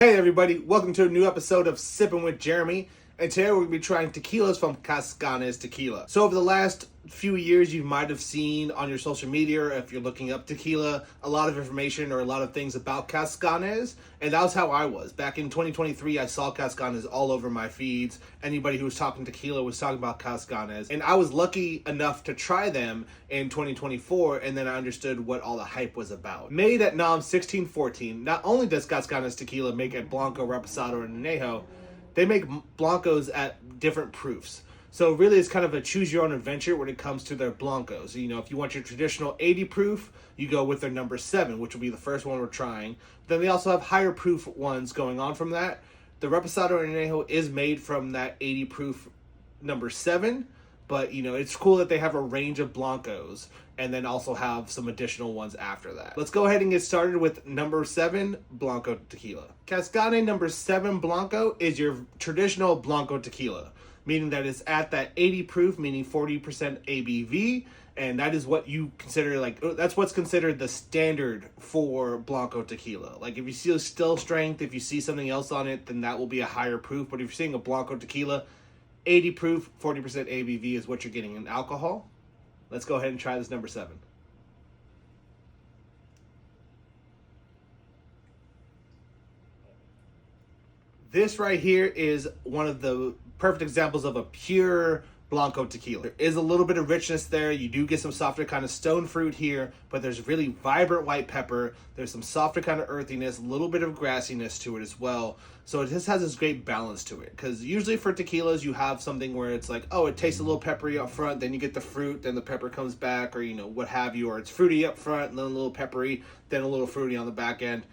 Hey everybody, welcome to a new episode of Sippin' with Jeremy, and today we're going to be trying tequilas from Cazcanes Tequila. So over the last few years, you might have seen on your social media, or if you're looking up tequila, a lot of information or a lot of things about Cazcanes, and that was how I was. Back in 2023, I saw Cazcanes all over my feeds. Anybody who was talking tequila was talking about Cazcanes, and I was lucky enough to try them in 2024, and then I understood what all the hype was about. Made at NOM 1614, not only does Cazcanes Tequila make a Blanco, Reposado, and Anejo, they make Blancos at different proofs. So really it's kind of a choose your own adventure when it comes to their Blancos. You know, if you want your traditional 80 proof, you go with their number 7, which will be the first one we're trying. Then they also have higher proof ones going on from that. The Reposado and Anejo is made from that 80 proof number 7, but you know, it's cool that they have a range of Blancos and then also have some additional ones after that. Let's go ahead and get started with number 7 Blanco tequila. Cazcanes number 7 Blanco is your traditional Blanco tequila, meaning that it's at that 80 proof, meaning 40% ABV, and that is what you consider, that's what's considered the standard for Blanco tequila. Like if you see a still strength, if you see something else on it, then that will be a higher proof. But if you're seeing a Blanco tequila, 80 proof, 40% ABV is what you're getting in alcohol. Let's go ahead and try this number 7. This right here is one of the perfect examples of a pure Blanco tequila. There is a little bit of richness there. You do get some softer kind of stone fruit here, but there's really vibrant white pepper. There's some softer kind of earthiness, a little bit of grassiness to it as well. So it just has this great balance to it. Because usually for tequilas, you have something where it's like, oh, it tastes a little peppery up front, then you get the fruit, then the pepper comes back, or you know, what have you, or it's fruity up front, and then a little peppery, then a little fruity on the back end.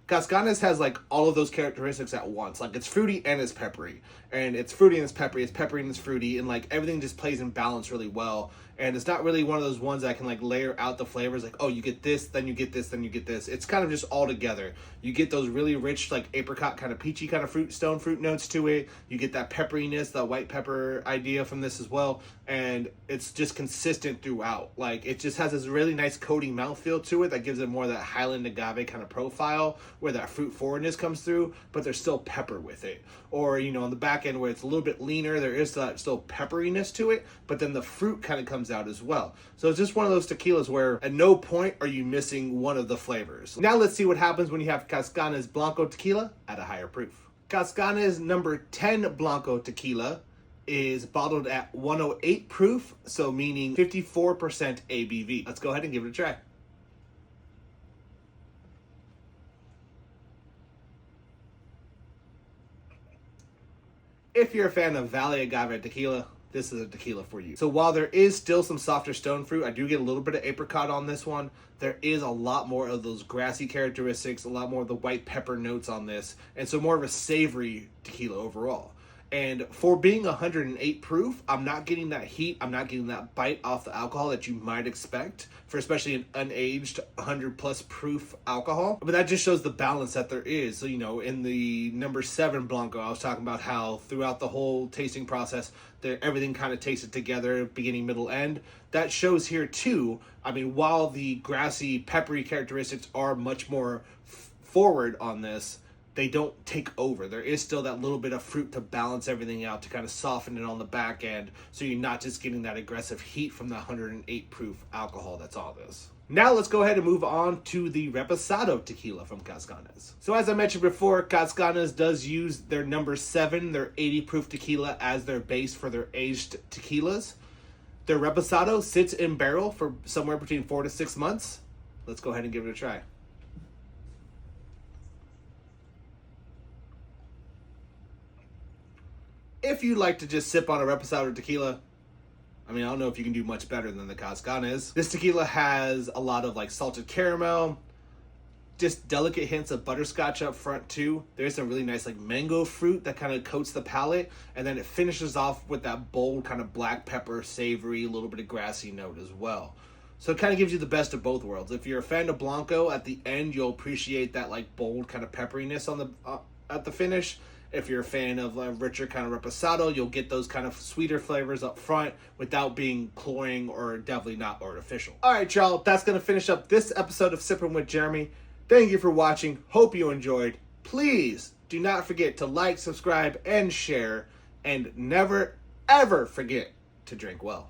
Cazcanes has like all of those characteristics at once. Like it's fruity and it's peppery. And it's fruity and it's peppery. It's peppery and it's fruity. And like everything just plays in balance really well. And it's not really one of those ones that can like layer out the flavors. Like, oh, you get this, then you get this, then you get this. It's kind of just all together. You get those really rich, like apricot kind of peachy kind of fruit, stone fruit notes to it. You get that pepperiness, that white pepper idea from this as well. And it's just consistent throughout. Like it just has this really nice coating mouthfeel to it that gives it more of that Highland agave kind of profile where that fruit forwardness comes through, but there's still pepper with it. Or, you know, on the back end where it's a little bit leaner, there is that still pepperiness to it, but then the fruit kind of comes out as well. So it's just one of those tequilas where at no point are you missing one of the flavors. Now let's see what happens when you have Cazcanes Blanco tequila at a higher proof. Cazcanes number 10 Blanco tequila is bottled at 108 proof, so meaning 54% ABV. Let's go ahead and give it a try. If you're a fan of Valley Agave tequila, this is a tequila for you. So while there is still some softer stone fruit, I do get a little bit of apricot on this one. There is a lot more of those grassy characteristics, a lot more of the white pepper notes on this, and so more of a savory tequila overall. And for being 108 proof, I'm not getting that heat, I'm not getting that bite off the alcohol that you might expect for especially an unaged 100 plus proof alcohol. But that just shows the balance that there is. So, you know, in the number 7 Blanco, I was talking about how throughout the whole tasting process, everything kind of tasted together, beginning, middle, end. That shows here too. I mean, while the grassy, peppery characteristics are much more forward on this, they don't take over. There is still that little bit of fruit to balance everything out, to kind of soften it on the back end, so you're not just getting that aggressive heat from the 108 proof alcohol that's all this. Now let's go ahead and move on to the Reposado tequila from Cazcanes. So as I mentioned before, Cazcanes does use their number 7, their 80 proof tequila as their base for their aged tequilas. Their Reposado sits in barrel for somewhere between 4 to 6 months. Let's go ahead and give it a try. If you like to just sip on a Reposado tequila, I mean, I don't know if you can do much better than the Cazcanes. This tequila has a lot of like salted caramel, just delicate hints of butterscotch up front too. There's some really nice like mango fruit that kind of coats the palate, and then it finishes off with that bold kind of black pepper, savory, a little bit of grassy note as well. So it kind of gives you the best of both worlds. If you're a fan of Blanco, at the end you'll appreciate that like bold kind of pepperiness on the at the finish. If you're a fan of a richer kind of Reposado, you'll get those kind of sweeter flavors up front without being cloying or definitely not artificial. All right, y'all, that's going to finish up this episode of Sippin' with Jeremy. Thank you for watching. Hope you enjoyed. Please do not forget to like, subscribe, and share. And never, ever forget to drink well.